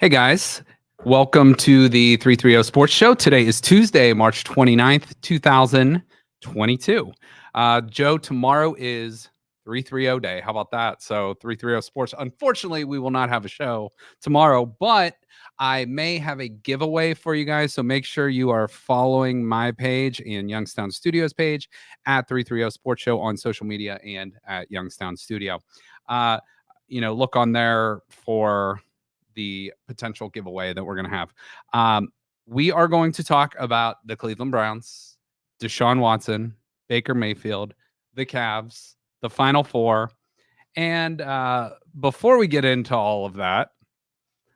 Hey guys, welcome to the 330 Sports Show. Today is Tuesday, March 29th, 2022. Joe, tomorrow is 330 day. How about that? So 330 Sports. Unfortunately, we will not have a show tomorrow, but I may have a giveaway for you guys. So make sure you are following my page and Youngstown Studios page at 330 Sports Show on social media and at Youngstown Studio. Look on there for the potential giveaway that we're going to have. We are going to talk about the Cleveland Browns, Deshaun Watson, Baker Mayfield, the Cavs, the Final Four. And before we get into all of that,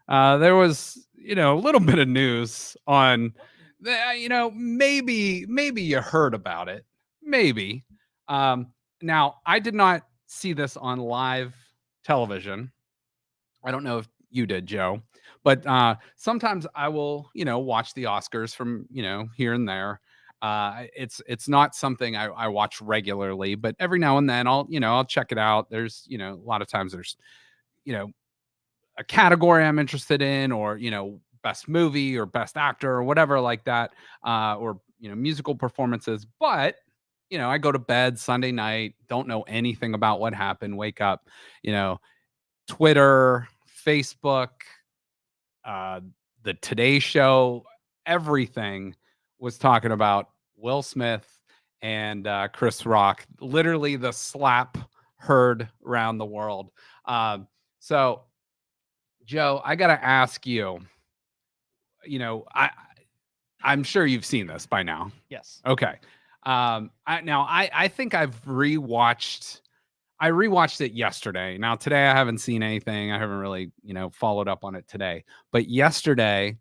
there was, a little bit of news on, maybe you heard about it. Maybe. Now, I did not see this on live television. I don't know if you did, Joe, but sometimes I will, watch the Oscars from, here and there. It's not something I watch regularly, but every now and then I'll check it out. There's, a lot of times there's, a category I'm interested in, or, best movie or best actor or whatever like that, or, musical performances. But, I go to bed Sunday night, don't know anything about what happened, wake up, Twitter, Facebook, the Today Show, everything was talking about Will Smith and Chris Rock, literally the slap heard around the world. So, Joe, I got to ask you, I'm sure you've seen this by now. Yes. Okay. I think I rewatched it yesterday. Now today I haven't seen anything. I haven't really, followed up on it today. But yesterday,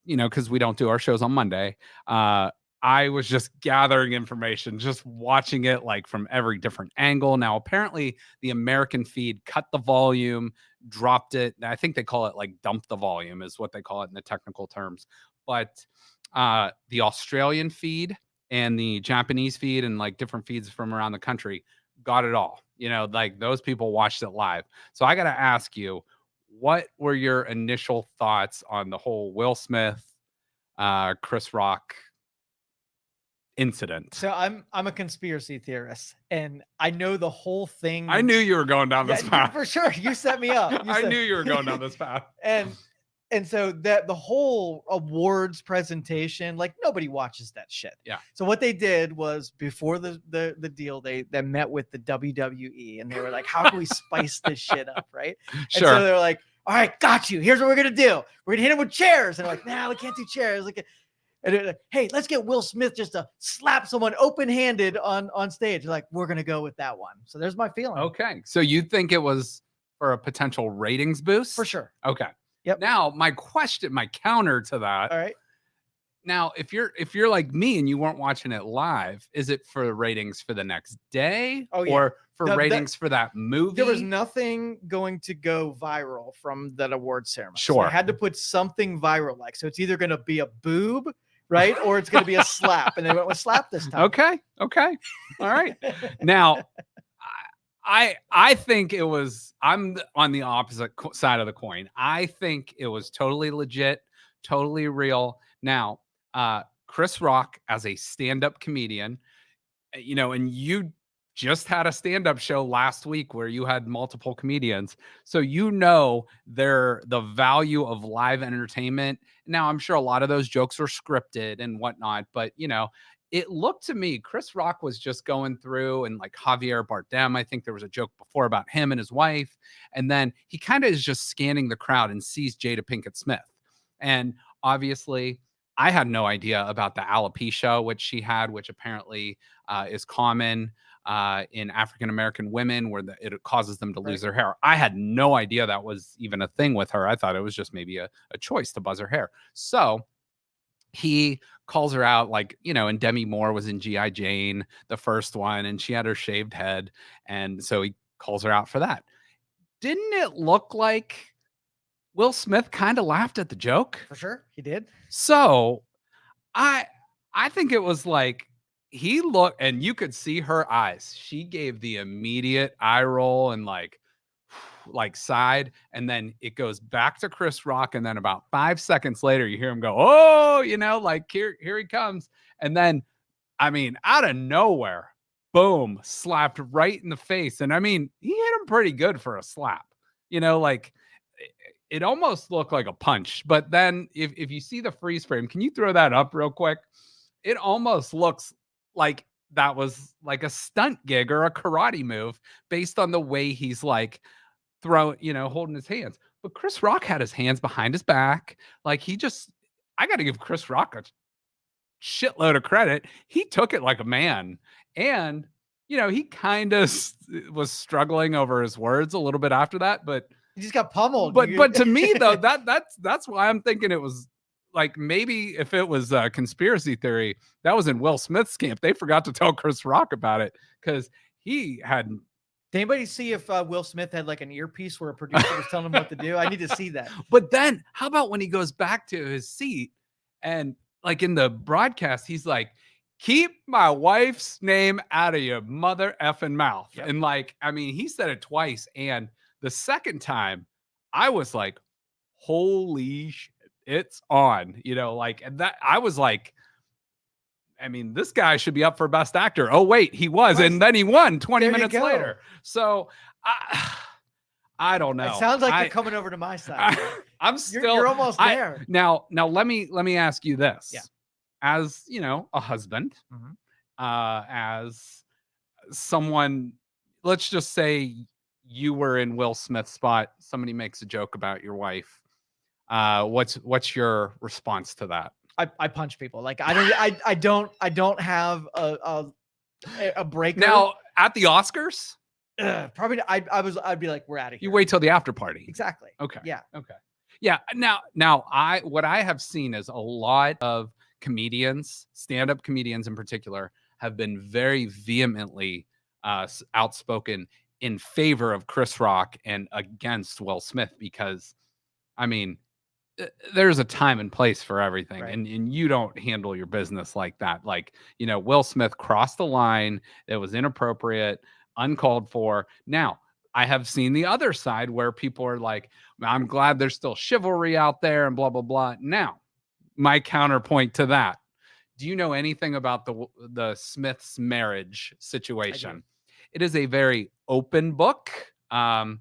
because we don't do our shows on Monday, I was just gathering information, just watching it like from every different angle. Now, apparently the American feed cut the volume, dropped it. I think they call it like dump the volume is what they call it in the technical terms. But the Australian feed and the Japanese feed and like different feeds from around the country got it all. Like those people watched it live. So I got to ask you, what were your initial thoughts on the whole Will Smith, Chris Rock incident? So I'm a conspiracy theorist, and I know the whole thing. I knew you were going down this path. For sure. You set me up. I knew you were going down this path. And so that the whole awards presentation, like nobody watches that shit. Yeah. So what they did was before the deal, they met with the WWE, and they were like, how can we spice this shit up, right? Sure. And so they're like, all right, got you. Here's what we're gonna do. We're gonna hit him with chairs. And they're like, nah, we can't do chairs. And they're like, hey, let's get Will Smith just to slap someone open-handed on stage. They're like, we're gonna go with that one. So there's my feeling. Okay. So you think it was for a potential ratings boost? For sure. Okay. Yep. Now, my counter to that. All right. Now, if you're like me and you weren't watching it live, is it for the ratings for the next day? Oh, yeah. Or for ratings for that movie? There was nothing going to go viral from that award ceremony. Sure. So I had to put something viral like. So it's either going to be a boob, right? Or it's going to be a slap. And they went with slap this time. Okay. All right. Now, I think it was, I'm on the opposite side of the coin. I think it was totally legit, totally real. Now, Chris Rock as a stand-up comedian, and you just had a stand-up show last week where you had multiple comedians. So the value of live entertainment. Now, I'm sure a lot of those jokes are scripted and whatnot, but it looked to me, Chris Rock was just going through, and like Javier Bardem, I think there was a joke before about him and his wife. And then he kind of is just scanning the crowd and sees Jada Pinkett Smith. And obviously, I had no idea about the alopecia, which she had, which apparently is common in African-American women, where it causes them to lose their hair. I had no idea that was even a thing with her. I thought it was just maybe a choice to buzz her hair. So he calls her out, like, and Demi Moore was in G.I. Jane, the first one, and she had her shaved head. And so he calls her out for that. Didn't it look like Will Smith kind of laughed at the joke? For sure. He did. So I think it was like, he looked, and you could see her eyes. She gave the immediate eye roll and like, like side, and then it goes back to Chris Rock, and then about 5 seconds later, you hear him go, "Oh," like here he comes, and then I mean, out of nowhere, boom, slapped right in the face, and I mean, he hit him pretty good for a slap, like it almost looked like a punch, but then if you see the freeze frame, can you throw that up real quick? It almost looks like that was like a stunt gig or a karate move based on the way he's like holding his hands. But Chris Rock had his hands behind his back. Like I got to give Chris Rock a shitload of credit. He took it like a man. And, he kind of was struggling over his words a little bit after that, but he just got pummeled. But to me though, that's why I'm thinking it was like maybe if it was a conspiracy theory, that was in Will Smith's camp. They forgot to tell Chris Rock about it because he had. Did anybody see if Will Smith had like an earpiece where a producer was telling him what to do? I need to see that. But then how about when he goes back to his seat and like in the broadcast, he's like, "Keep my wife's name out of your mother effing mouth." Yep. And like, I mean, he said it twice. And the second time I was like, holy shit, it's on, and that I was like, I mean, this guy should be up for best actor. Oh, wait, he was. And then he won 20 minutes later. So I don't know. It sounds like you're coming over to my side. I'm still, you're almost there. Now let me ask you this. Yeah. As, a husband, as someone, let's just say you were in Will Smith's spot. Somebody makes a joke about your wife. What's your response to that? I punch people. Like I don't have a breaker. Now at the Oscars, probably I'd be like, we're out of here. You wait till the after party. Exactly. Okay. Yeah. Okay. Yeah. Now what I have seen is a lot of comedians, stand-up comedians in particular, have been very vehemently outspoken in favor of Chris Rock and against Will Smith because, I mean, there's a time and place for everything, right. and you don't handle your business like that. Like, Will Smith crossed the line. It was inappropriate, uncalled for. Now, I have seen the other side where people are like, I'm glad there's still chivalry out there and blah, blah, blah. Now, my counterpoint to that, do you know anything about the Smiths marriage situation? It is a very open book. Is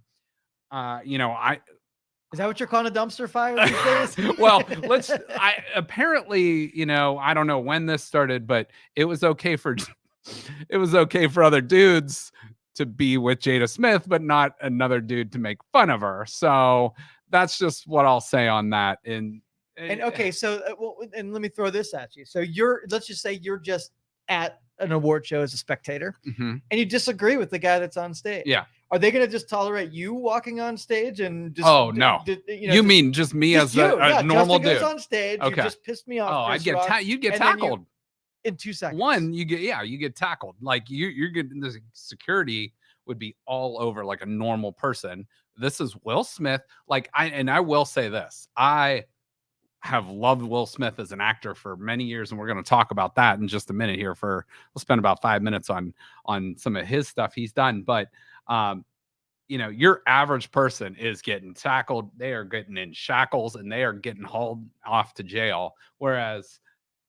that what you're calling a dumpster fire these days? Well, apparently, I don't know when this started, but it was okay for other dudes to be with Jada Smith, but not another dude to make fun of her. So that's just what I'll say on that. And okay, so and let me throw this at you. So let's just say you're just at an award show as a spectator, and you disagree with the guy that's on stage. Yeah. Are they going to just tolerate you walking on stage and just? Oh no! You mean just me as a normal dude? Goes on stage. Okay. You just pissed me off. Oh, I'd get you get tackled in 2 seconds. One, you get tackled. Like you're getting the security would be all over like a normal person. This is Will Smith. Like I will say this. I have loved Will Smith as an actor for many years, and we're going to talk about that in just a minute here. We'll spend about 5 minutes on some of his stuff he's done, but your average person is getting tackled. They are getting in shackles and they are getting hauled off to jail. Whereas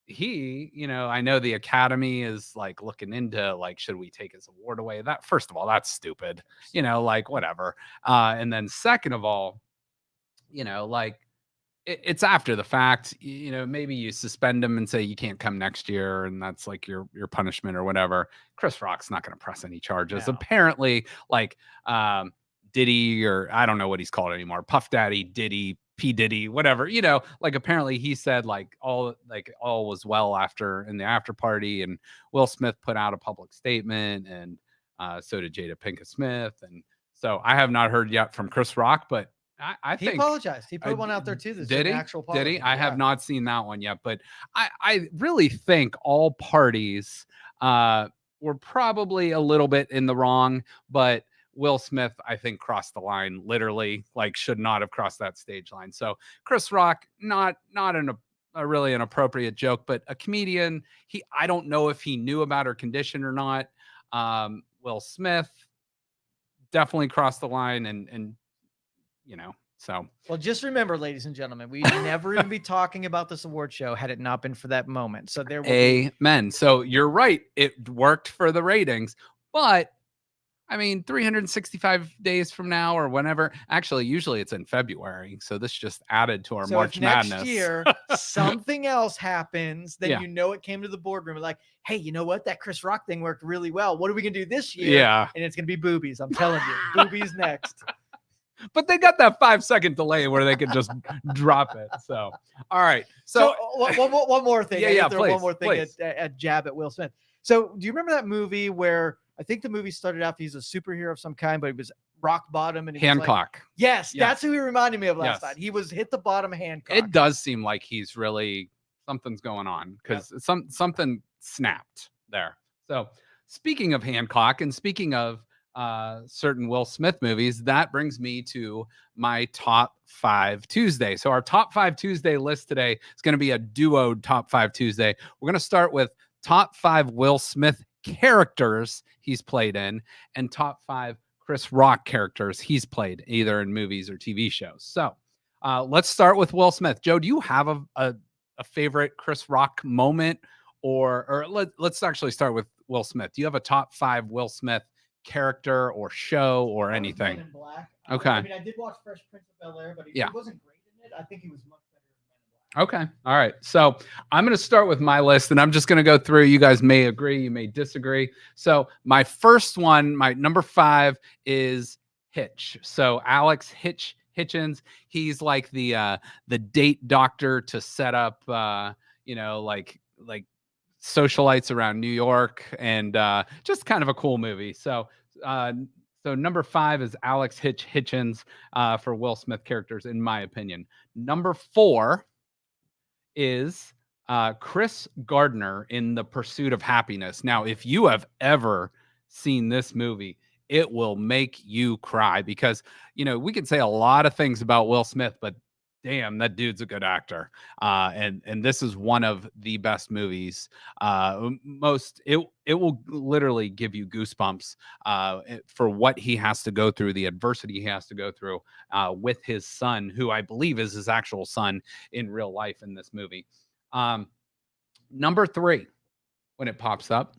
he, I know the Academy is like looking into like, should we take his award away? That, first of all, that's stupid, like whatever. And then second of all, like it's after the fact, maybe you suspend him and say you can't come next year, and that's like your punishment or whatever. Chris Rock's not going to press any charges. No. Apparently, like Diddy, or I don't know what he's called anymore, Puff Daddy, Diddy, P Diddy, whatever, like apparently he said like all was well in the after party, and Will Smith put out a public statement, and so did Jada Pinkett Smith, and so I have not heard yet from Chris Rock, but I think he apologized. He put one out there too. Did he? Did he? I have not seen that one yet, but I really think all parties were probably a little bit in the wrong, but Will Smith, I think, crossed the line, literally, like should not have crossed that stage line. So Chris Rock, not a really an appropriate joke, but a comedian, I don't know if he knew about her condition or not. Will Smith definitely crossed the line, and So Well, just remember, ladies and gentlemen, we'd never even be talking about this award show had it not been for that moment. So there will be. amen. So you're right. It worked for the ratings, but I mean, 365 days from now or whenever. Actually, usually it's in February. So this just added to our So March if next Madness. year something else happens, then Yeah. you know it came to the boardroom like, hey, you know what? That Chris Rock thing worked really well. What are we gonna do this year? Yeah. And it's gonna be boobies. I'm telling you, boobies next. But they got that 5-second delay where they could just drop it. So, all right. So, one more thing. Yeah, Throw one please, more thing please. at jab at Will Smith. So do you remember that movie where I think the movie started off, he's a superhero of some kind, but he was rock bottom and he was like, Hancock. yes, that's who he reminded me of last Yes. night. He was hit the bottom Hancock. It does seem like he's really something's going on because something snapped there. So, speaking of Hancock and speaking of certain Will Smith movies, that brings me to my top 5 Tuesday. So our top 5 Tuesday list today is going to be a duo top 5 Tuesday. We're going to start with top 5 Will Smith characters he's played in and top 5 Chris Rock characters he's played either in movies or TV shows. So let's start with Will Smith. Joe, do you have a favorite Chris Rock moment or let's actually start with Will Smith. Do you have a top 5 Will Smith character or show or anything? Men in Black. Okay. I mean, I did watch Fresh Prince of Bel-Air, but he wasn't great in it. I think he was much better in Men in Black. Okay. All right. So I'm going to start with my list and I'm just going to go through. You guys may agree, you may disagree. So my first one, my number 5 is Hitch. So Alex Hitchens, he's like the date doctor to set up, like socialites around New York and just kind of a cool movie. So number 5 is Alex Hitchens for Will Smith characters, in my opinion. Number 4 is Chris Gardner in The Pursuit of Happiness. Now, if you have ever seen this movie, it will make you cry because, we can say a lot of things about Will Smith, but damn, that dude's a good actor. And this is one of the best movies. It will literally give you goosebumps for what he has to go through, the adversity he has to go through with his son, who I believe is his actual son in real life in this movie. Number 3, when it pops up,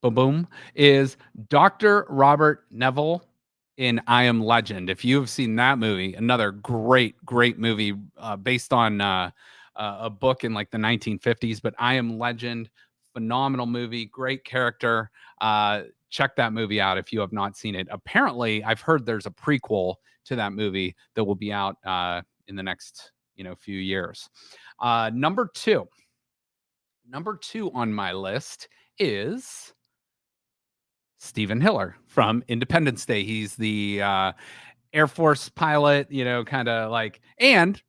boom, is Dr. Robert Neville in I Am Legend. If you have seen that movie, another great movie based on a book in like the 1950s, but I Am Legend, phenomenal movie, great character. Check that movie out if you have not seen it. Apparently, I've heard there's a prequel to that movie that will be out in the next few years. Number two on my list is Stephen Hiller from Independence Day. He's the Air Force pilot, kind of like, and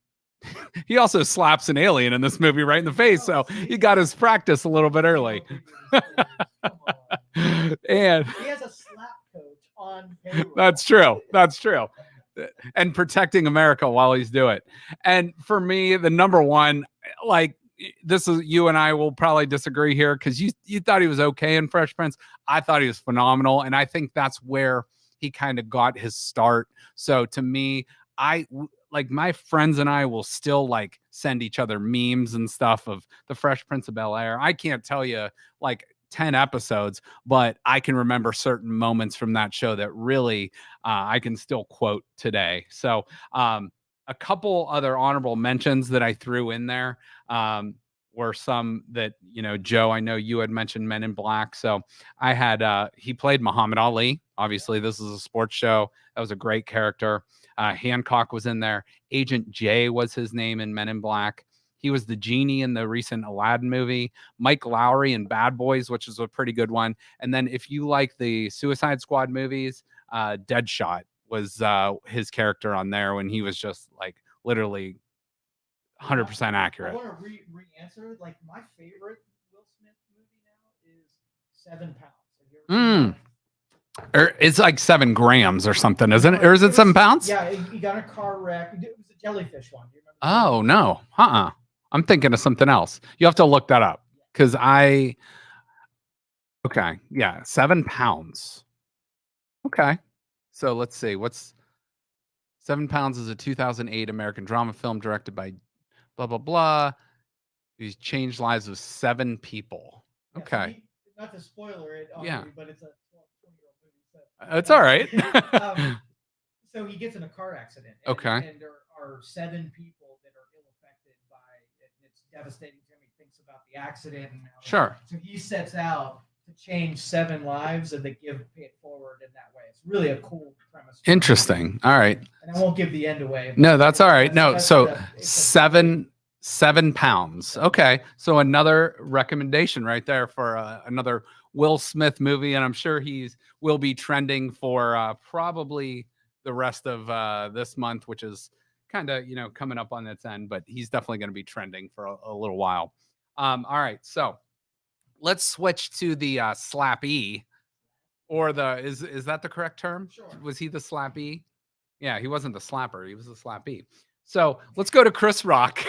he also slaps an alien in this movie right in the face. So he got his practice a little bit early. And he has a slap coach on payroll. That's true. And protecting America while he's doing it. And for me, the number 1, like, this is, you and I will probably disagree here because you thought he was okay in Fresh Prince. I thought he was phenomenal, and I think that's where he kind of got his start. So to me, my friends and I will still like send each other memes and stuff of the Fresh Prince of Bel-Air. I can't tell you like 10 episodes, but I can remember certain moments from that show that really I can still quote today. So a couple other honorable mentions that I threw in there were some that, Joe, I know you had mentioned Men in Black. So I had, he played Muhammad Ali. Obviously, this is a sports show. That was a great character. Hancock was in there. Agent J was his name in Men in Black. He was the genie in the recent Aladdin movie. Mike Lowry in Bad Boys, which is a pretty good one. And then if you like the Suicide Squad movies, Deadshot was his character on there when he was just like literally 100% accurate. I want to re-answer. Like my favorite Will Smith movie now is 7 Pounds. It's like 7 grams or something, isn't it? Or is it 7 pounds? Yeah, he got in a car wreck. It was a jellyfish one. Do you remember? Oh no, I'm thinking of something else. You have to look that up because okay, yeah, 7 pounds. Okay, so let's see, what's 7 Pounds is a 2008 American drama film directed by blah, blah, blah. He's changed lives of 7 people. Yeah, so Okay. not to spoiler it on Yeah. you, but it's a 20-year-old movie. So, It's all right. so he gets in a car accident. Okay. And there are 7 people that are ill affected by it. It's devastating to him. He thinks about the accident. And Sure. So he sets out to change 7 lives and they pay it forward in that way. It's really a cool premise. Interesting. All right. And I won't give the end away. No, that's all right. No, so 7 pounds. Okay. So another recommendation right there for another Will Smith movie. And I'm sure will be trending for probably the rest of this month, which is kind of, coming up on its end, but he's definitely going to be trending for a little while. All right. So let's switch to the slappy, or is that the correct term? Sure. Was he the slappy? Yeah, he wasn't the slapper. He was the slappy. So let's go to Chris Rock.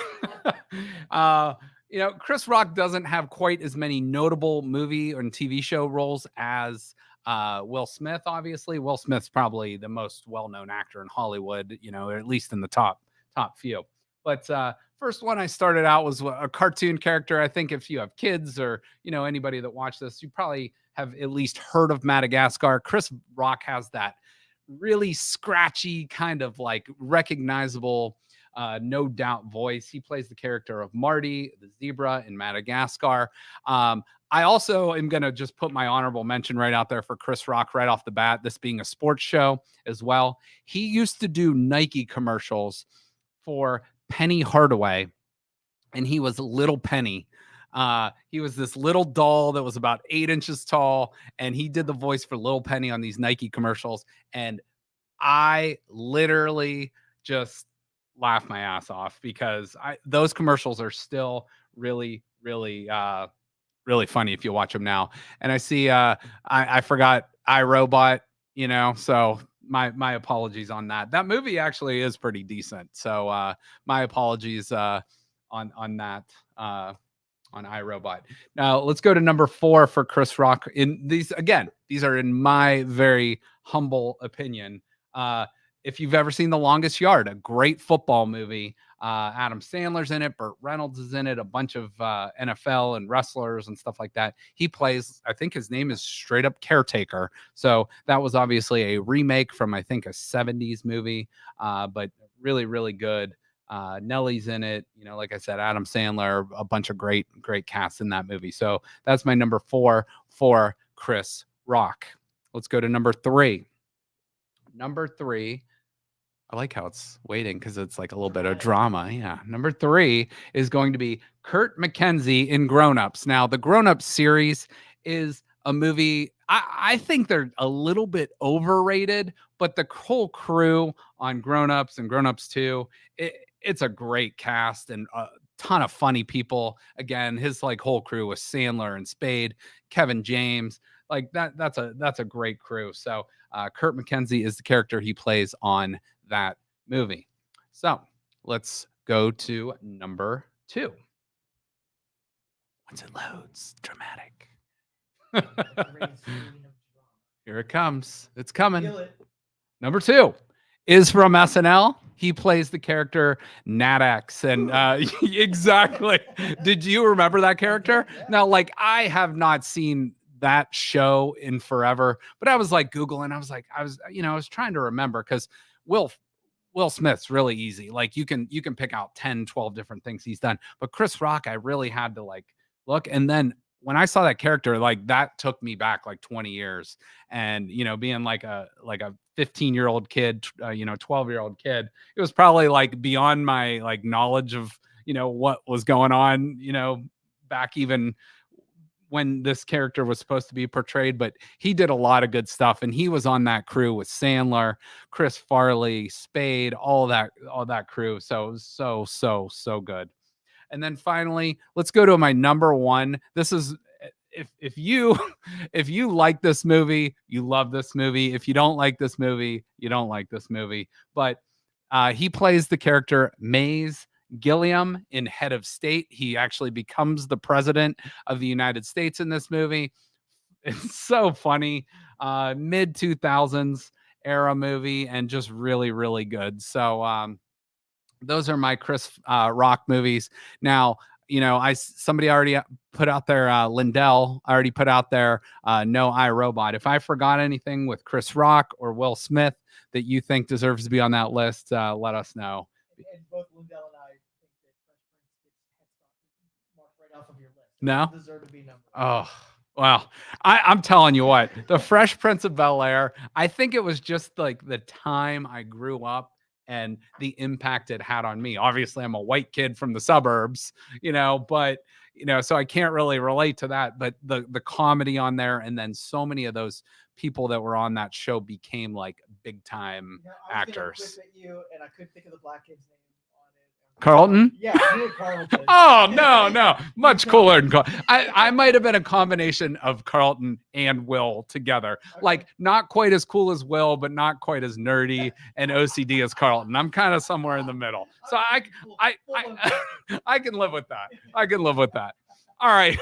Chris Rock doesn't have quite as many notable movie and TV show roles as Will Smith. Obviously, Will Smith's probably the most well-known actor in Hollywood, or at least in the top few. But first one I started out was a cartoon character. I think if you have kids or anybody that watched this, you probably have at least heard of Madagascar. Chris Rock has that really scratchy, kind of like recognizable, no doubt voice. He plays the character of Marty, the zebra in Madagascar. I also am going to just put my honorable mention right out there for Chris Rock right off the bat, this being a sports show as well. He used to do Nike commercials for Penny Hardaway, and he was Little Penny. He was this little doll that was about 8 inches tall, and he did the voice for Little Penny on these Nike commercials. And I literally just laughed my ass off because those commercials are still really, really, really funny if you watch them now. And I see, I forgot iRobot, so my apologies on that. That movie actually is pretty decent. So my apologies on that. On iRobot. Now let's go to number 4 for Chris Rock. These are in my very humble opinion. If you've ever seen The Longest Yard, a great football movie, Adam Sandler's in it, Burt Reynolds is in it, a bunch of NFL and wrestlers and stuff like that. He plays, I think his name is straight up Caretaker. So that was obviously a remake from, I think, a 70s movie, but really, really good. Nelly's in it, like I said, Adam Sandler, a bunch of great casts in that movie. So that's my number 4 for Chris Rock. Let's go to number 3. Number 3, I like how it's waiting because it's like a little bit of drama. Yeah. Number 3 is going to be Kurt Mckenzie in Grown Ups. Now, the Grown Ups series is a movie. I think they're a little bit overrated, but the whole crew on Grown Ups and Grown Ups 2, it's a great cast and a ton of funny people. Again, his whole crew with Sandler and Spade, Kevin James, that's a great crew. So Kurt Mckenzie is the character he plays on that movie. So let's go to number 2. Once it loads, dramatic. Here it comes. It's coming. Number 2 is from SNL. He plays the character Ncaa, and exactly. Did you remember that character? Now, I have not seen that show in forever, but I was Googling. I was trying to remember because Will Smith's really easy. You can pick out 10, 12 different things he's done, but Chris Rock, I really had to look. And then when I saw that character, that took me back 20 years. And, being a 15-year-old kid, 12-year-old kid, it was probably beyond my knowledge of, what was going on, back even when this character was supposed to be portrayed. But he did a lot of good stuff. And he was on that crew with Sandler, Chris Farley, Spade, all that crew. So it was so good. And then finally, let's go to my number 1. This is, if you like this movie, you love this movie. If you don't like this movie, you don't like this movie. But he plays the character Maze Gilliam in Head of State. He actually becomes the president of the United States in this movie. It's so funny. Mid 2000s. era movie and just really, really good. So those are my Chris Rock movies. Now, somebody already put out there, Lindell already put out there, No, I, Robot. If I forgot anything with Chris Rock or Will Smith that you think deserves to be on that list, let us know. And both Lindell and I think that Fresh Prince gets marked right off of your list. No? Deserve to be number Oh, well, I'm telling you what, the Fresh Prince of Bel-Air, I think it was just like the time I grew up and the impact it had on me. Obviously, I'm a white kid from the suburbs, but so I can't really relate to that. But the comedy on there, and then so many of those people that were on that show became like big time actors. At you, and I couldn't think of the black kid's name on it. Carlton? Yeah, I knew Carlton. Oh, no. Much cooler than Carlton. I might have been a combination of Carlton and Will together. Okay. Like, not quite as cool as Will, but not quite as nerdy and OCD as Carlton. I'm kind of somewhere in the middle. So I can live with that. I can live with that. All right.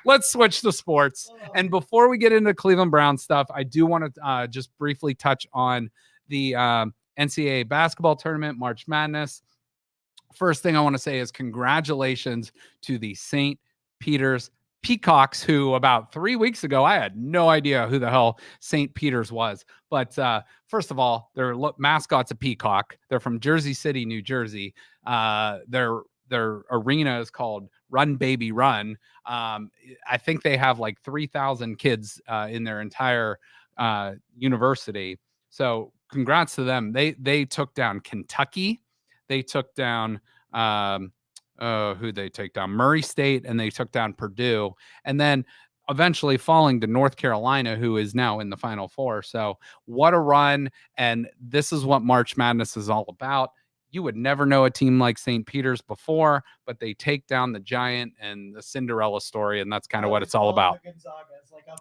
Let's switch to sports. And before we get into Cleveland Brown stuff, I do want to just briefly touch on the NCAA basketball tournament, March Madness. First thing I want to say is congratulations to the St. Peter's Peacocks, who about 3 weeks ago, I had no idea who the hell St. Peter's was. But first of all, their mascot's a peacock. They're from Jersey City, New Jersey. Their arena is called Run Baby Run. I think they have like 3,000 kids in their entire university. So congrats to them. They took down Kentucky. They took down who they take down? Murray State, and they took down Purdue, and then eventually falling to North Carolina, who is now in the Final Four. So what a run. And this is what March Madness is all about. You would never know a team like St. Peter's before, but they take down the giant and the Cinderella story, and that's kind of what it's all about.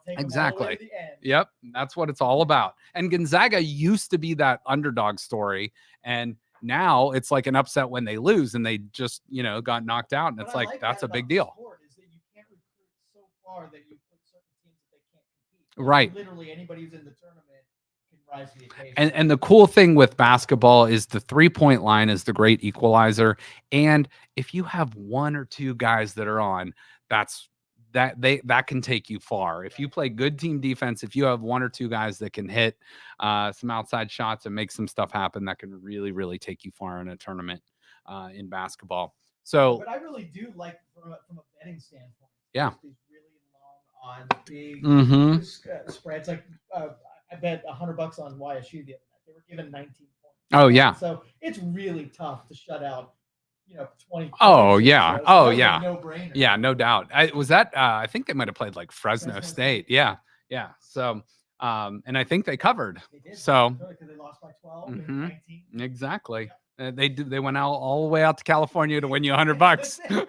Exactly. Yep, that's what it's all about. And Gonzaga used to be that underdog story, and now it's like an upset when they lose and they just, got knocked out. And it's like that's a big deal. Is that you can't recruit so far that you put certain teams that they can't compete. Right. Literally anybody who's in the tournament can rise to the occasion. And the cool thing with basketball is the 3-point line is the great equalizer. And if you have one or two guys that are on, that can take you far. If you play good team defense, if you have one or two guys that can hit some outside shots and make some stuff happen, that can really, really take you far in a tournament in basketball. So, but I really do like from a betting standpoint. Yeah. These really long on big spreads. Like I bet $100 on YSU the other night. They were given 19 points. Oh yeah. So it's really tough to shut out 20. Oh yeah. Oh yeah. No-brainer. Yeah, no doubt. I think they might have played like Fresno State. Yeah. Yeah. So, and I think they covered. They did. So They lost by 12 and 19. Exactly. They went out all the way out to California to win you $100.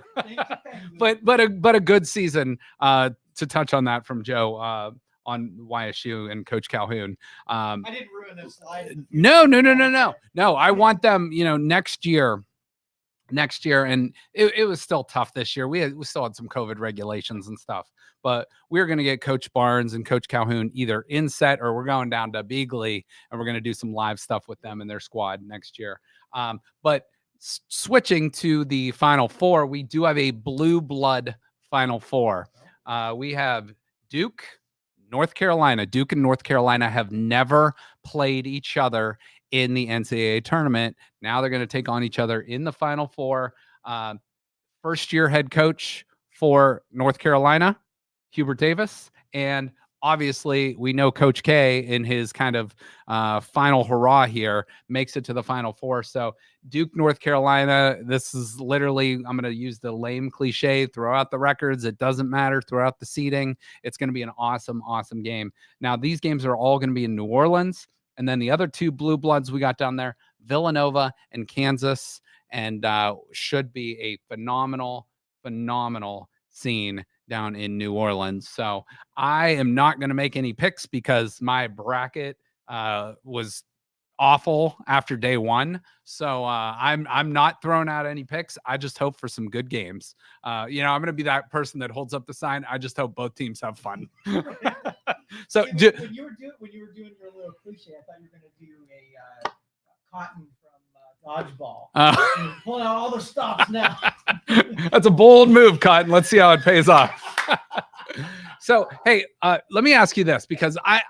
but a good season. To touch on that from Joe on YSU and Coach Calhoun. I didn't ruin this slide. No. I want them, next year, and it was still tough this year. We still had some COVID regulations and stuff, but we're going to get Coach Barnes and Coach Calhoun either in set or we're going down to Beagley and we're going to do some live stuff with them and their squad next year. But switching to the Final Four, we do have a blue blood Final Four. We have Duke and North Carolina have never played each other in the NCAA tournament. Now they're going to take on each other in the Final Four. First-year head coach for North Carolina, Hubert Davis, and obviously we know Coach K in his kind of final hurrah here makes it to the Final Four. So Duke, North Carolina, this is literally, I'm going to use the lame cliche, throw out the records. It doesn't matter. Throw out the seeding. It's going to be an awesome, awesome game. Now, these games are all going to be in New Orleans. And then the other two blue bloods we got down there, Villanova and Kansas, and should be a phenomenal scene down in New Orleans. So I am not going to make any picks because my bracket was awful after day one. So I'm not throwing out any picks. I just hope for some good games. I'm going to be that person that holds up the sign. I just hope both teams have fun. So See, when you were doing your little cliche, I thought you were going to do a cotton from dodgeball. You're pulling out all the stops now. That's a bold move, Cotton. Let's see how it pays off. So, hey, let me ask you this, because I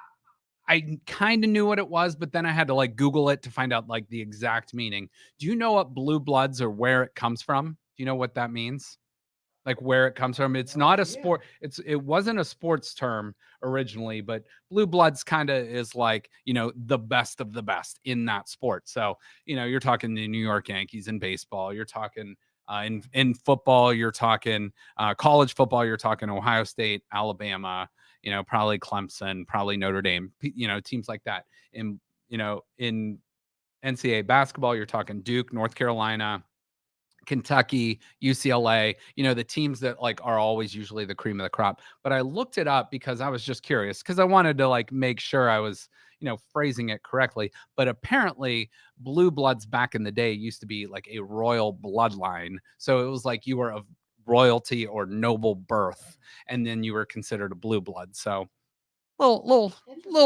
kind of knew what it was, but then I had to like Google it to find out like the exact meaning. Do you know what blue bloods or where it comes from? Do you know what that means? Like where it comes from? It's not a sport. It wasn't a sports term originally, but blue bloods kind of is like, the best of the best in that sport. So, you're talking the New York Yankees in baseball. You're talking in football. You're talking college football. You're talking Ohio State, Alabama, probably Clemson, probably Notre Dame, teams like that. In NCAA basketball, you're talking Duke, North Carolina, Kentucky, UCLA, the teams that like are always usually the cream of the crop. But I looked it up because I was just curious, because I wanted to like make sure I was, phrasing it correctly. But apparently blue bloods back in the day used to be like a royal bloodline. So it was like you were of royalty or noble birth, and then you were considered a blue blood. So little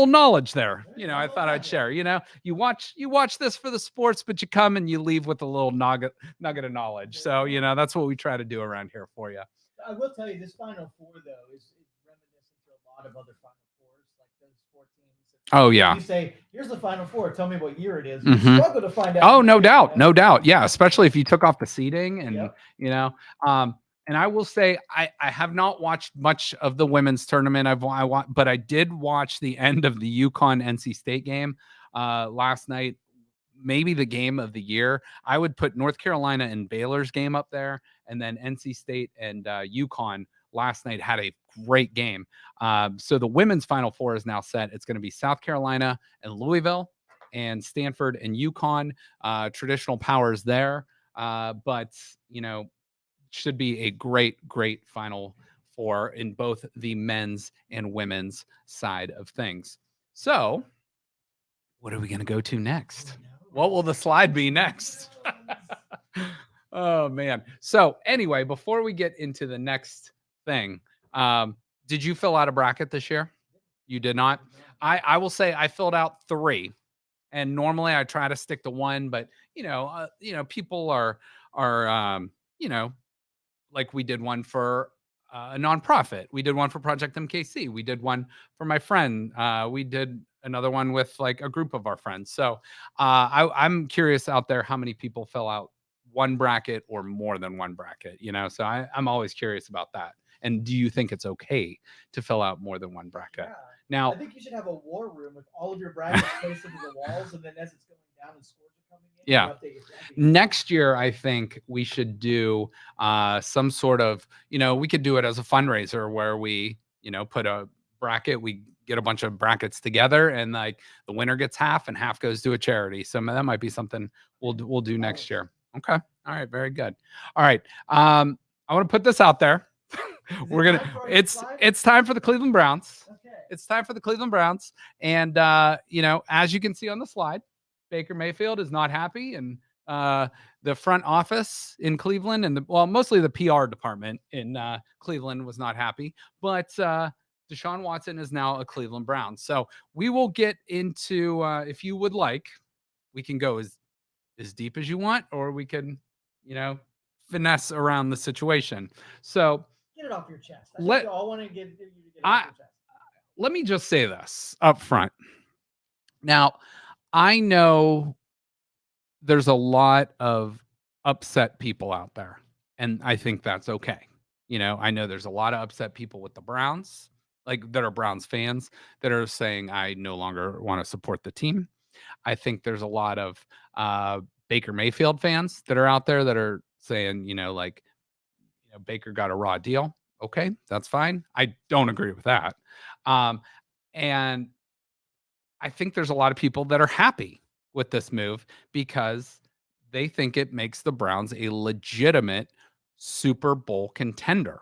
knowledge there. I thought I'd share. You watch this for the sports, but you come and you leave with a little nugget of knowledge. So that's what we try to do around here for you. I will tell you, this Final Four though is reminiscent to a lot of other Final Fours, like those 4 teams. Oh yeah. You say, here's the Final Four. Tell me what year it is. Mm-hmm. You struggle to find out. Oh, no doubt, no doubt. Yeah, especially if you took off the seeding and And I will say I have not watched much of the women's tournament. But I did watch the end of the UConn NC State game last night. Maybe the game of the year. I would put North Carolina and Baylor's game up there, and then NC State and UConn last night had a great game. So the women's Final Four is now set. It's going to be South Carolina and Louisville, and Stanford and UConn. Traditional powers there, but should be a great Final Four in both the men's and women's side of things. So what are we going to go to next? What will the slide be next? Oh, man. So anyway, before we get into the next thing, did you fill out a bracket this year? You did not? I will say I filled out 3. And normally I try to stick to 1, but people are like we did one for a nonprofit. We did one for Project MKC. We did one for my friend. We did another one with like a group of our friends. So I'm curious out there how many people fill out 1 bracket or more than 1 bracket, so I'm always curious about that. And do you think it's okay to fill out more than 1 bracket? Yeah. Now, I think you should have a war room with all of your brackets pasted to the walls, and then as it's going down and scores are coming in, yeah. you update your bracket. Next year, I think we should do some sort of, we could do it as a fundraiser where we, put a bracket, we get a bunch of brackets together, and like the winner gets half and half goes to a charity. So that might be something we'll do next year. Okay. All right. Very good. All right. I want to put this out there. It's time for the Cleveland Browns. Okay. It's time for the Cleveland Browns. And, as you can see on the slide, Baker Mayfield is not happy. And the front office in Cleveland and mostly the PR department in Cleveland was not happy. But Deshaun Watson is now a Cleveland Brown. So we will get into, if you would like, we can go as deep as you want, or we can, finesse around the situation. So get it off your chest. I think you all want to get it off your chest. Let me just say this up front. Now, I know there's a lot of upset people out there, and I think that's okay. I know there's a lot of upset people with the Browns, like that are Browns fans that are saying, I no longer want to support the team. I think there's a lot of Baker Mayfield fans that are out there that are saying, Baker got a raw deal. Okay, that's fine. I don't agree with that. And I think there's a lot of people that are happy with this move because they think it makes the Browns a legitimate Super Bowl contender.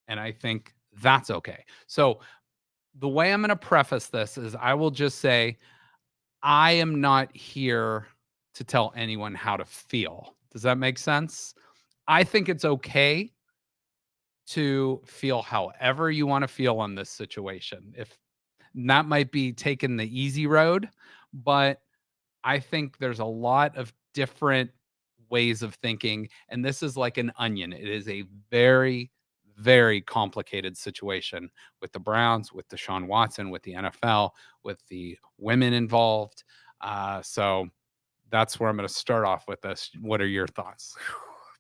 And I think that's okay. So the way I'm going to preface this is I will just say, I am not here to tell anyone how to feel. Does that make sense? I think it's okay to feel however you want to feel on this situation. If that might be taking the easy road, but I think there's a lot of different ways of thinking, and this is like an onion. It is a very, very complicated situation with the Browns, with Deshaun Watson, with the NFL, with the women involved. So that's where I'm going to start off with this. What are your thoughts?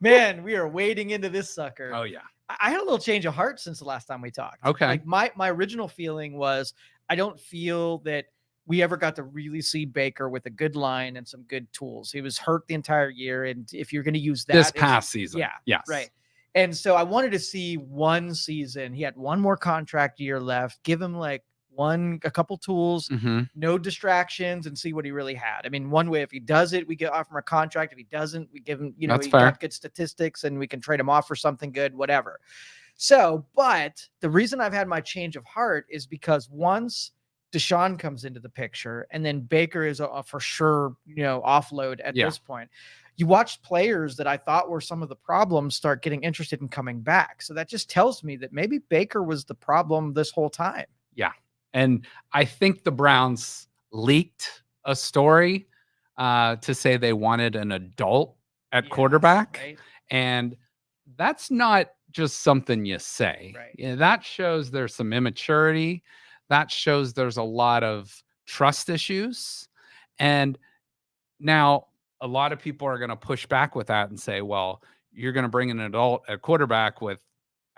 Man, we are wading into this sucker. Oh yeah. I had a little change of heart since the last time we talked. Okay. Like my original feeling was I don't feel that we ever got to really see Baker with a good line and some good tools. He was hurt the entire year, and if you're going to use that This past season, yeah, yes, right. And so I wanted to see one season. He had one more contract year left. Give him like a couple tools, no distractions, and see what he really had. I mean, one way, if he does it, we get off him a contract. If he doesn't, we give him, you know, That's he fair. got good statistics and we can trade him off for something good, whatever. So, but the reason I've had my change of heart is because once Deshaun comes into the picture and then Baker is a for sure, you know, offload at this point, you watch players that I thought were some of the problems start getting interested in coming back. So that just tells me that maybe Baker was the problem this whole time. Yeah. And I think the Browns leaked a story to say they wanted an adult at quarterback. Right? And that's not just something you say. Right. Yeah, that shows there's some immaturity. That shows there's a lot of trust issues. And now a lot of people are going to push back with that and say, well, you're going to bring an adult at quarterback with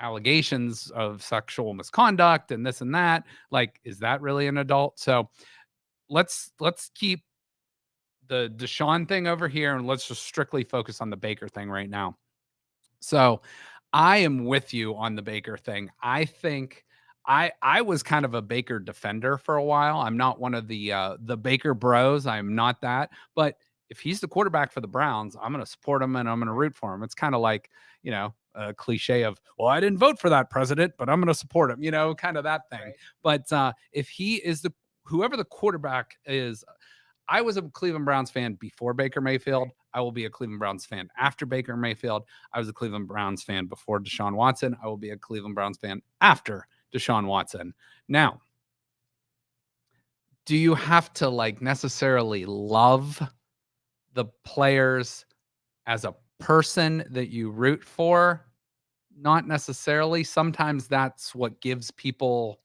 allegations of sexual misconduct and this and that. Like, is that really an adult? So let's keep the Deshaun thing over here and let's just strictly focus on the Baker thing right now. So I am with you on the Baker thing. I think I was kind of a Baker defender for a while. I'm not one of the Baker bros. I'm not that. But if he's the quarterback for the Browns, I'm going to support him and I'm going to root for him. It's kind of like, you know, a cliche of, well, I didn't vote for that president, but I'm going to support him, you know, kind of that thing. Right. But if he is whoever the quarterback is, I was a Cleveland Browns fan before Baker Mayfield. I will be a Cleveland Browns fan after Baker Mayfield. I was a Cleveland Browns fan before Deshaun Watson. I will be a Cleveland Browns fan after Deshaun Watson. Now, do you have to like necessarily love the players as a person that you root for? Not necessarily. Sometimes that's what gives people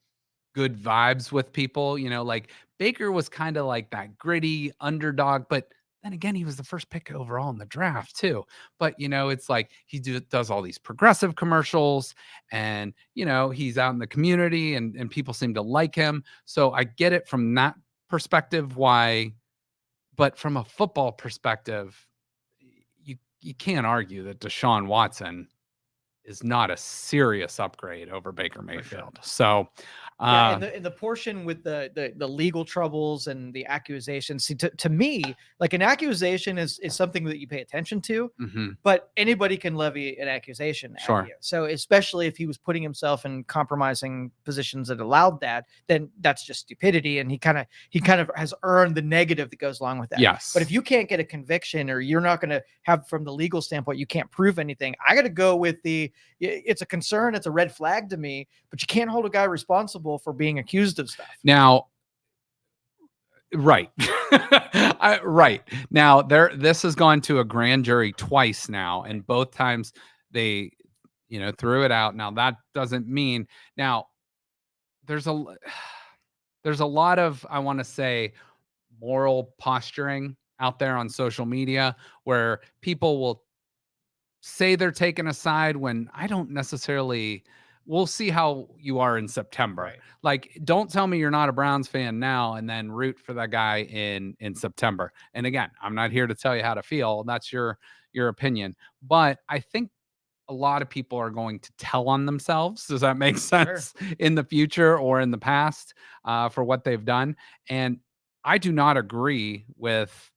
good vibes with people, you know, like Baker was kind of like that gritty underdog, but then again, he was the first pick overall in the draft too. But, you know, it's like he does all these progressive commercials and, you know, he's out in the community and people seem to like him. So I get it from that perspective why, but from a football perspective, you can't argue that Deshaun Watson is not a serious upgrade over Baker Mayfield. So, and the portion with the legal troubles and the accusations, see, to me, like an accusation is something that you pay attention to, but anybody can levy an accusation at you. So especially if he was putting himself in compromising positions that allowed that, then that's just stupidity. And he kind of has earned the negative that goes along with that. Yes. But if you can't get a conviction or you're not going to have, from the legal standpoint, you can't prove anything, I got to go with it's a concern. It's a red flag to me, but you can't hold a guy responsible for being accused of stuff. Now, right. Right. Now, this has gone to a grand jury twice now, and both times they, you know, threw it out. Now, that doesn't mean now there's a lot of, I want to say, moral posturing out there on social media where people will say they're taking a side when I don't necessarily. We'll see how you are in September. Right. Like, don't tell me you're not a Browns fan now and then root for that guy in September. And again, I'm not here to tell you how to feel. That's your opinion. But I think a lot of people are going to tell on themselves. Does that make sense? Sure. In the future or in the past for what they've done? And I do not agree with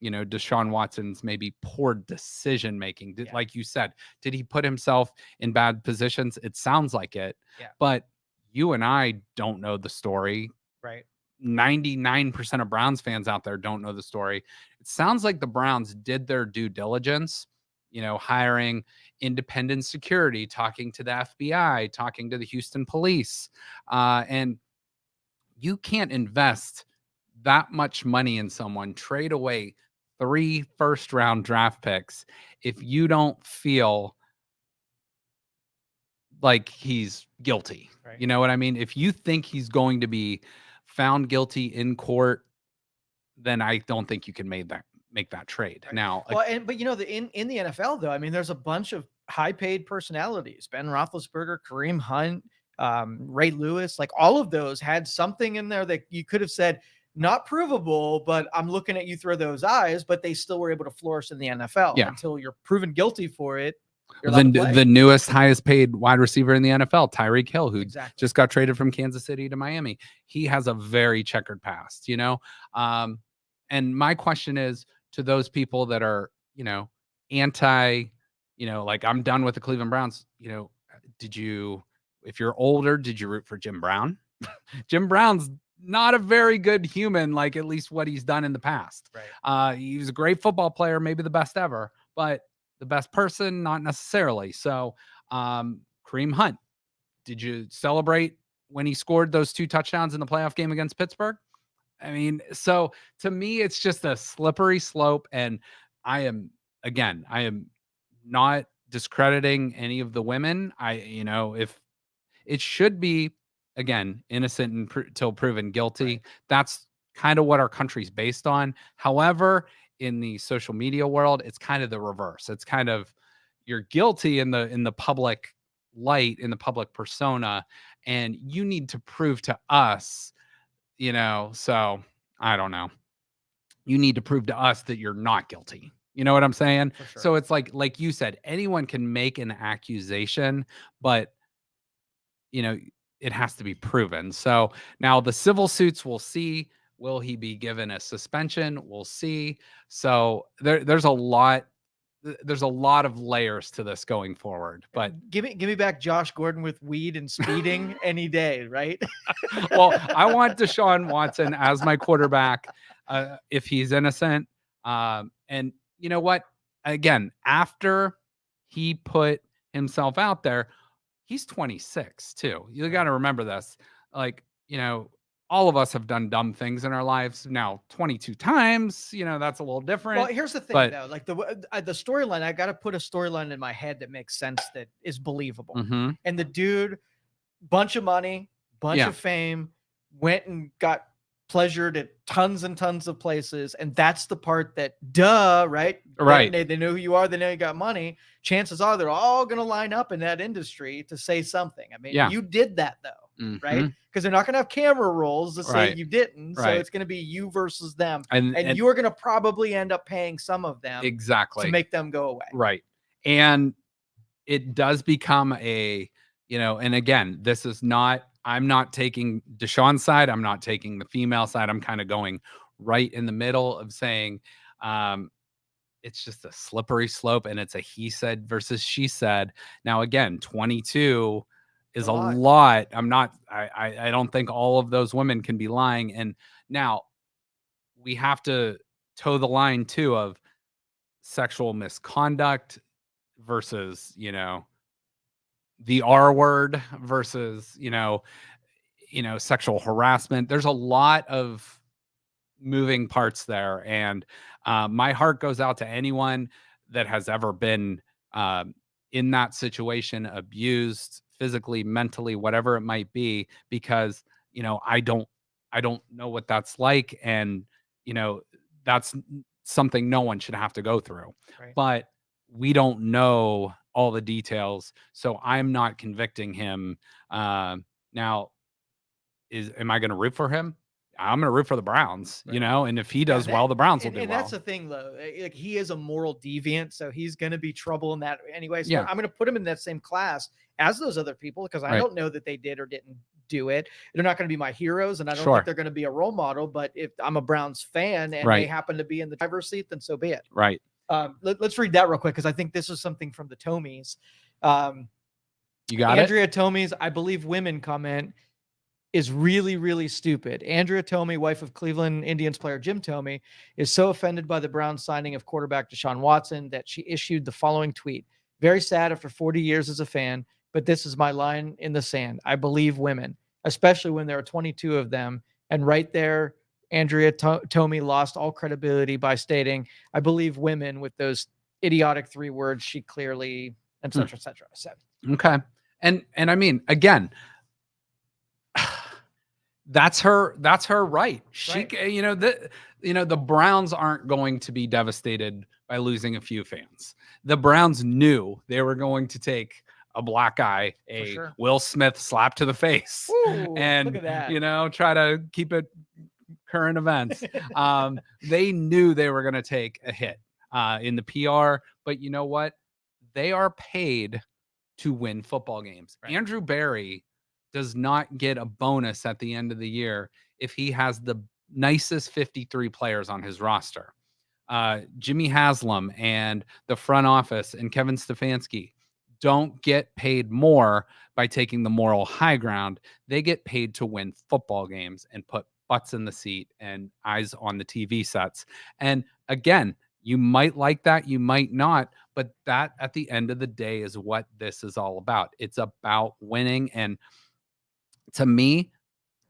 you know, Deshaun Watson's maybe poor decision making. Like you said, did he put himself in bad positions? It sounds like it. Yeah. But you and I don't know the story. Right. 99% of Browns fans out there don't know the story. It sounds like the Browns did their due diligence, you know, hiring independent security, talking to the FBI, talking to the Houston police, and you can't invest that much money in someone, trade away 3 first-round draft picks if you don't feel like he's guilty. Right. You know what I mean? If you think he's going to be found guilty in court, then I don't think you can make that trade. Right. Now, Well, but in the NFL though, I mean, there's a bunch of high paid personalities: Ben Roethlisberger, Kareem Hunt, Ray Lewis. Like all of those had something in there that you could have said not provable, but I'm looking at you through those eyes. But they still were able to flourish in the NFL until you're proven guilty for it. The newest, highest paid wide receiver in the NFL, Tyreek Hill, who Exactly. just got traded from Kansas City to Miami. He has a very checkered past, and my question is to those people that are, anti, like I'm done with the Cleveland Browns. If you're older, did you root for Jim Brown? Jim Brown's not a very good human, like at least what he's done in the past. Right. He was a great football player, maybe the best ever, but the best person, not necessarily. So, Kareem Hunt, did you celebrate when he scored those 2 touchdowns in the playoff game against Pittsburgh? I mean, so to me, it's just a slippery slope. And I am not discrediting any of the women. If it should be, again, innocent until proven guilty. Right. That's kind of what our country's based on. However, in the social media world, it's kind of the reverse. It's kind of you're guilty in the public light, in the public persona, and you need to prove to us, so I don't know. You need to prove to us that you're not guilty. You know what I'm saying? For sure. So it's like you said, anyone can make an accusation, but it has to be proven. So now the civil suits, we'll see. Will he be given a suspension? We'll see. So there's a lot of layers to this going forward. But give me back Josh Gordon with weed and speeding any day, right? Well, I want Deshaun Watson as my quarterback if he's innocent. And you know what? Again, after he put himself out there, he's 26 too. You got to remember this. Like, all of us have done dumb things in our lives. Now, 22 times, that's a little different. Well, here's the thing though. Like the storyline, I got to put a storyline in my head that makes sense, that is believable. Mm-hmm. And the dude, bunch of money, bunch of fame, went and got pleasured at tons and tons of places. And that's the part that, right? Right. They know who you are. They know you got money. Chances are they're all going to line up in that industry to say something. I mean, you did that though, right? Because they're not going to have camera rolls to say you didn't. So it's going to be you versus them. And you are going to probably end up paying some of them to make them go away. Right. And it does become and again, this is not, I'm not taking Deshaun's side. I'm not taking the female side. I'm kind of going right in the middle of saying, it's just a slippery slope, and it's a he said versus she said. Now, again, 22 is a lot. I don't think all of those women can be lying. And now we have to toe the line too of sexual misconduct versus, the R word versus, sexual harassment. There's a lot of moving parts there. And my heart goes out to anyone that has ever been in that situation, abused physically, mentally, whatever it might be, because, I don't know what that's like. And, that's something no one should have to go through. Right. But we don't know all the details. So I'm not convicting him. Now, am I going to root for him? I'm going to root for the Browns, and if he does well, the Browns will do well. And that's the thing, though. Like, he is a moral deviant, so he's going to be trouble in that anyway. So I'm going to put him in that same class as those other people, because I don't know that they did or didn't do it. They're not going to be my heroes, and I don't think they're going to be a role model. But if I'm a Browns fan and they happen to be in the driver's seat, then so be it. Right. Let's read that real quick, because I think this is something from the Tomies. You got Andrea Tomies, I believe women comment, is really, really stupid. Andrea Tomey, wife of Cleveland Indians player Jim Tomey, is so offended by the Browns signing of quarterback Deshaun Watson that she issued the following tweet. Very sad after 40 years as a fan, but this is my line in the sand. I believe women. especially when there are 22 of them. And right there, Andrea Tomey lost all credibility by stating, I believe women, with those idiotic 3 words she clearly, et cetera, said. Okay. And I mean, again, that's her right. She, the Browns aren't going to be devastated by losing a few fans. The Browns knew they were going to take a black eye, Will Smith slap to the face, and look at that. Try to keep it current events. They knew they were going to take a hit in the PR, but you know what? They are paid to win football games. Right. Andrew Berry does not get a bonus at the end of the year if he has the nicest 53 players on his roster. Jimmy Haslam and the front office and Kevin Stefanski don't get paid more by taking the moral high ground. They get paid to win football games and put butts in the seat and eyes on the TV sets. And again, you might like that, you might not, but that at the end of the day is what this is all about. It's about winning. And to me,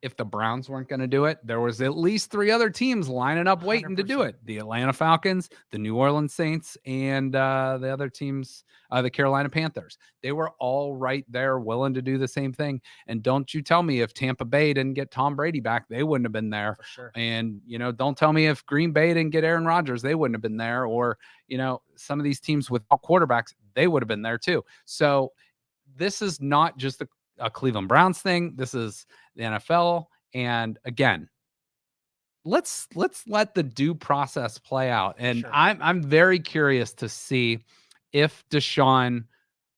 if the Browns weren't going to do it, there was at least 3 other teams lining up waiting 100%. To do it. The Atlanta Falcons, the New Orleans Saints, and the other teams, the Carolina Panthers. They were all right there willing to do the same thing. And don't you tell me if Tampa Bay didn't get Tom Brady back, they wouldn't have been there. For sure. And, don't tell me if Green Bay didn't get Aaron Rodgers, they wouldn't have been there. Or, some of these teams without quarterbacks, they would have been there too. So this is not just a Cleveland Browns thing. This is the NFL. And again, let's let the due process play out. And sure. I'm very curious to see if Deshaun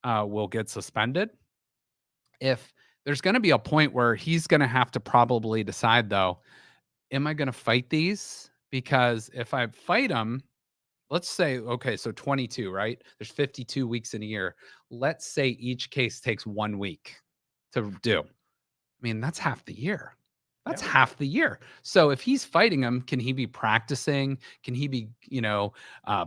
will get suspended. If there's going to be a point where he's going to have to probably decide, though, am I going to fight these? Because if I fight them, let's say, okay, so 22, right? There's 52 weeks in a year. Let's say each case takes 1 week to do. I mean, that's half the year. That's half the year. So if he's fighting him, can he be practicing? Can he be,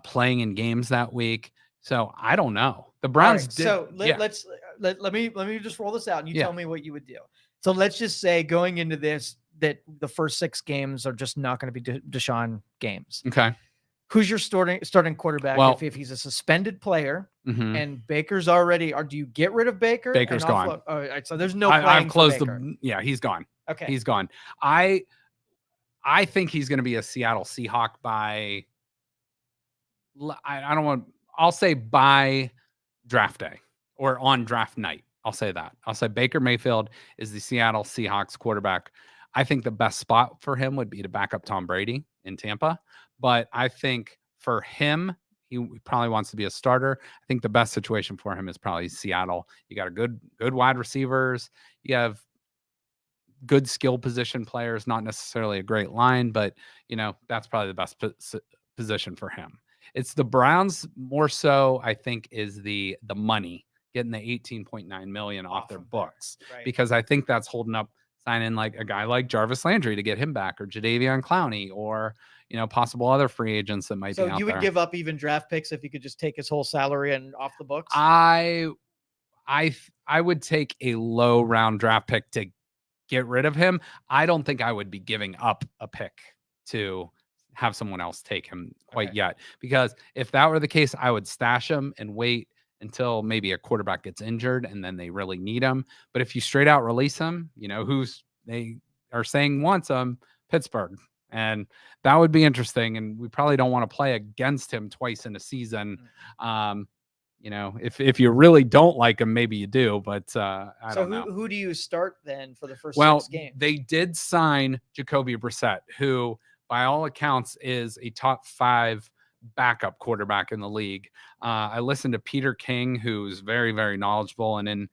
playing in games that week? So I don't know. The Browns did. So let me just roll this out and you tell me what you would do. So let's just say going into this, that the first 6 games are just not going to be Deshaun games. Okay. Who's your starting quarterback if he's a suspended player and Baker's already, or do you get rid of Baker? Baker's gone. All right, so there's no I've closed he's gone. Okay. He's gone. I think he's going to be a Seattle Seahawk by, I'll say by draft day or on draft night. I'll say that. I'll say Baker Mayfield is the Seattle Seahawks quarterback. I think the best spot for him would be to back up Tom Brady in Tampa. But I think for him, he probably wants to be a starter. I think the best situation for him is probably Seattle. You got a good wide receivers. You have good skill position players, not necessarily a great line, but that's probably the best position for him. It's the Browns more so, I think, is the money, getting the $18.9 million off their books, right? Because I think that's holding up signing like a guy like Jarvis Landry to get him back, or Jadeveon Clowney, or possible other free agents that might be out there. So you would give up even draft picks if you could just take his whole salary and off the books? I would take a low round draft pick to get rid of him. I don't think I would be giving up a pick to have someone else take him quite yet, because if that were the case, I would stash him and wait until maybe a quarterback gets injured and then they really need him. But if you straight out release him, who's they are saying wants him? Pittsburgh. And that would be interesting. And we probably don't want to play against him twice in a season. If you really don't like him, maybe you do, but I don't know. Who do you start then for the first 6 games? They did sign Jacoby Brissette, who by all accounts is a top 5 backup quarterback in the league. I listened to Peter King, who's very, very knowledgeable and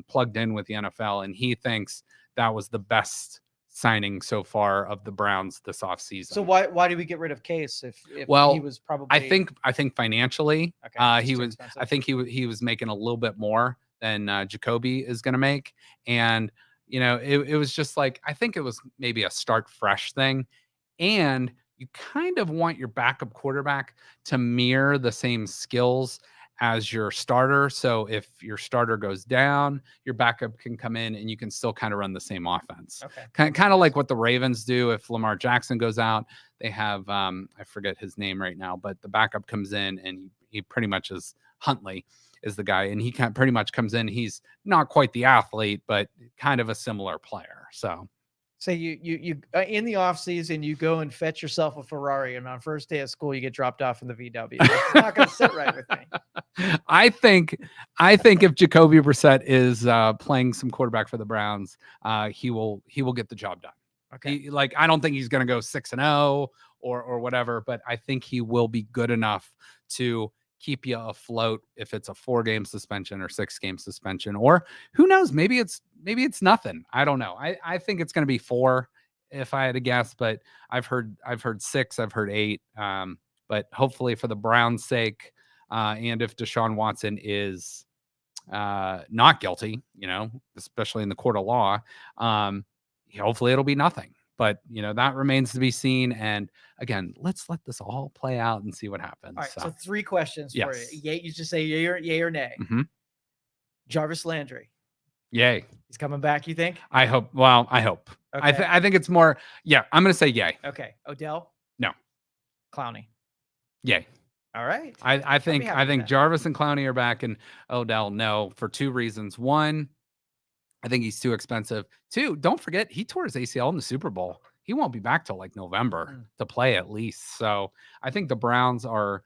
plugged in with the NFL, and he thinks that was the best signing so far of the Browns this offseason. So why did we get rid of Case if he was probably? I think financially, he was. Expensive. I think he was making a little bit more than Jacoby is going to make, and it was just like, I think it was maybe a start fresh thing, and you kind of want your backup quarterback to mirror the same skills as your starter. So if your starter goes down, your backup can come in and you can still kind of run the same offense. Okay. Kind of like what the Ravens do. If Lamar Jackson goes out, they have, I forget his name right now, but the backup comes in and he pretty much is Huntley is the guy. And he pretty much comes in. He's not quite the athlete, but kind of a similar player. So you in the off season, you go and fetch yourself a Ferrari, and on first day of school, you get dropped off in the VW. It's not going to sit right with me. I think if Jacoby Brissette is playing some quarterback for the Browns, he will get the job done. Okay. I don't think he's going to go 6-0 or whatever, but I think he will be good enough to keep you afloat if it's a 4-game suspension or 6-game suspension, or who knows, maybe it's nothing. I don't know. I think it's going to be 4 if I had to guess, but I've heard 6, I've heard 8. But hopefully for the Browns' sake, and if Deshaun Watson is not guilty, especially in the court of law, hopefully it'll be nothing. But that remains to be seen. And again, let's let this all play out and see what happens. All right. So 3 questions for you. Yes. You just say yay or nay. Mm-hmm. Jarvis Landry. Yay. He's coming back, you think? I hope. Well, I hope. Okay. I think it's more. Yeah, I'm going to say yay. Okay. Odell? No. Clowney? Yay. All right. I think Jarvis and Clowney are back, and Odell no, for 2 reasons. 1, I think he's too expensive. 2, don't forget he tore his ACL in the Super Bowl. He won't be back till like November to play at least. So I think the Browns are,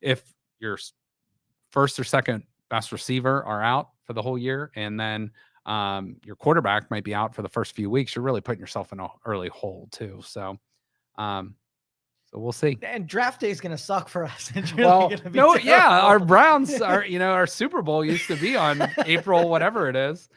if your first or second best receiver are out for the whole year, and then your quarterback might be out for the first few weeks, you're really putting yourself in an early hole too. So, so we'll see. And draft day is going to suck for us. Well, no, yeah, our Browns are, our Super Bowl used to be on April, whatever it is.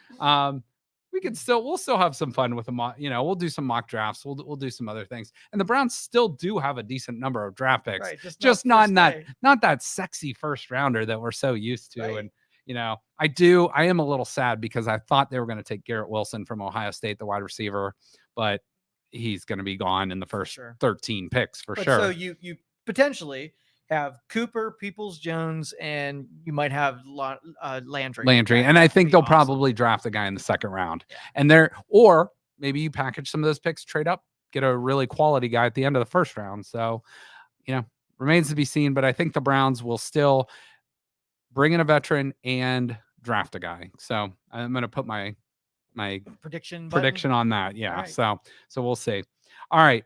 We'll still have some fun with them. We'll do some mock drafts. We'll do some other things. And the Browns still do have a decent number of draft picks, right, just not that sexy first rounder that we're so used to. Right. And, I am a little sad because I thought they were going to take Garrett Wilson from Ohio State, the wide receiver, but he's going to be gone in the first 13 picks for sure. So you potentially have Cooper, Peoples-Jones, and you might have Landry. And I think they'll probably draft a guy in the second round. Yeah. Or maybe you package some of those picks, trade up, get a really quality guy at the end of the first round. So, remains to be seen. But I think the Browns will still bring in a veteran and draft a guy. So I'm going to put my prediction on that. Yeah. Right. So we'll see. All right.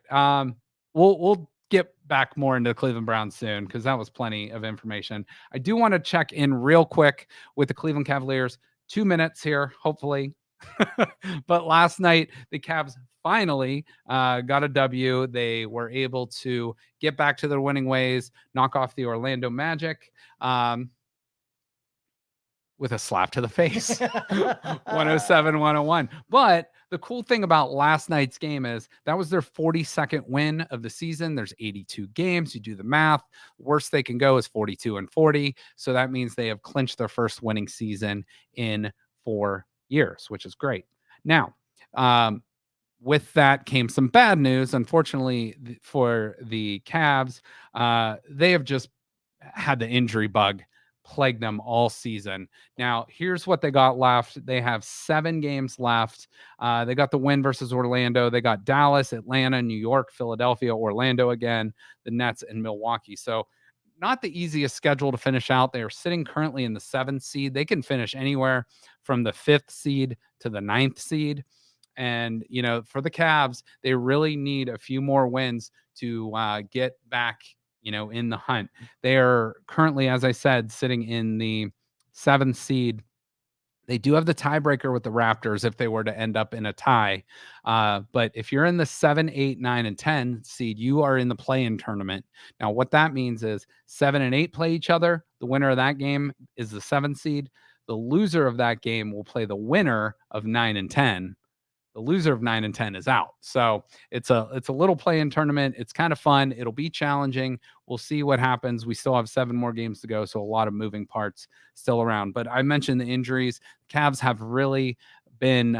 We'll get back more into the Cleveland Browns soon, because that was plenty of information. I do want to check in real quick with the Cleveland Cavaliers. 2 minutes here, hopefully. But last night, the Cavs finally got a W. They were able to get back to their winning ways, knock off the Orlando Magic. With a slap to the face, 107-101. But the cool thing about last night's game is that was their 42nd win of the season. There's 82 games. You do the math. Worst they can go is 42-40. So that means they have clinched their first winning season in 4 years, which is great. Now, with that came some bad news. Unfortunately for the Cavs, they have just had the injury bug plague them all season. Now, here's what they got left. They have 7 games left. They got the win versus Orlando. They got Dallas, Atlanta, New York, Philadelphia, Orlando again, the Nets, and Milwaukee. So not the easiest schedule to finish out. They are sitting currently in the 7th seed. They can finish anywhere from the 5th seed to the 9th seed. And, for the Cavs, they really need a few more wins to get back in the hunt. They are currently, as I said, sitting in the 7th seed. They do have the tiebreaker with the Raptors if they were to end up in a tie. But if you're in the 7, 8, 9, and 10 seed, you are in the play-in tournament. Now, what that means is 7 and 8 play each other. The winner of that game is the 7th seed. The loser of that game will play the winner of 9 and 10. The loser of 9 and 10 is out. So it's a little play-in tournament. It's kind of fun. It'll be challenging. We'll see what happens. We still have 7 more games to go, so a lot of moving parts still around. But I mentioned the injuries. Cavs have really been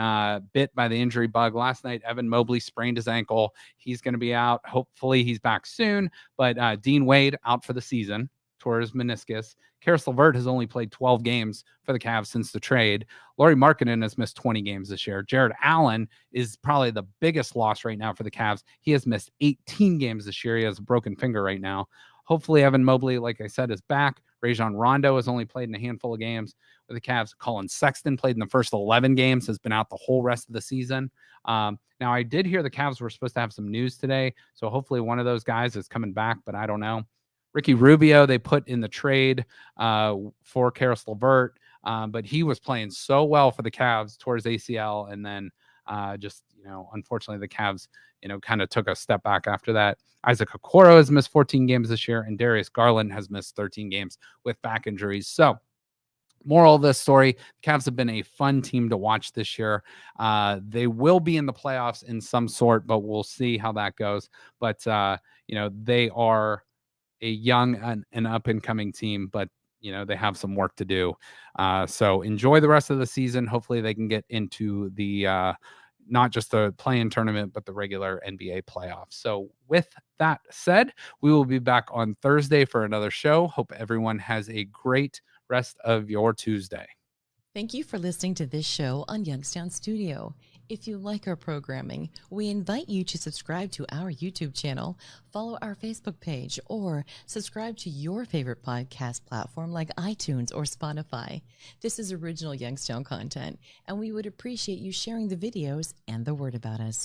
bit by the injury bug. Last night, Evan Mobley sprained his ankle. He's going to be out. Hopefully he's back soon. But Dean Wade out for the season, tore his meniscus. Karis LeVert has only played 12 games for the Cavs since the trade. Lauri Markkanen has missed 20 games this year. Jared Allen is probably the biggest loss right now for the Cavs. He has missed 18 games this year. He has a broken finger right now. Hopefully, Evan Mobley, like I said, is back. Rajon Rondo has only played in a handful of games with the Cavs. Colin Sexton played in the first 11 games, has been out the whole rest of the season. Now, I did hear the Cavs were supposed to have some news today, so hopefully one of those guys is coming back, but I don't know. Ricky Rubio, they put in the trade for Karis LeVert, but he was playing so well for the Cavs towards ACL, and then unfortunately, the Cavs, kind of took a step back after that. Isaac Okoro has missed 14 games this year, and Darius Garland has missed 13 games with back injuries. So, moral of this story, the Cavs have been a fun team to watch this year. They will be in the playoffs in some sort, but we'll see how that goes. But, they are a young and up-and-coming team, but, they have some work to do. So enjoy the rest of the season. Hopefully they can get into the not just the play-in tournament, but the regular NBA playoffs. So with that said, we will be back on Thursday for another show. Hope everyone has a great rest of your Tuesday. Thank you for listening to this show on Youngstown Studio. If you like our programming, we invite you to subscribe to our YouTube channel, follow our Facebook page, or subscribe to your favorite podcast platform like iTunes or Spotify. This is original Youngstown content, and we would appreciate you sharing the videos and the word about us.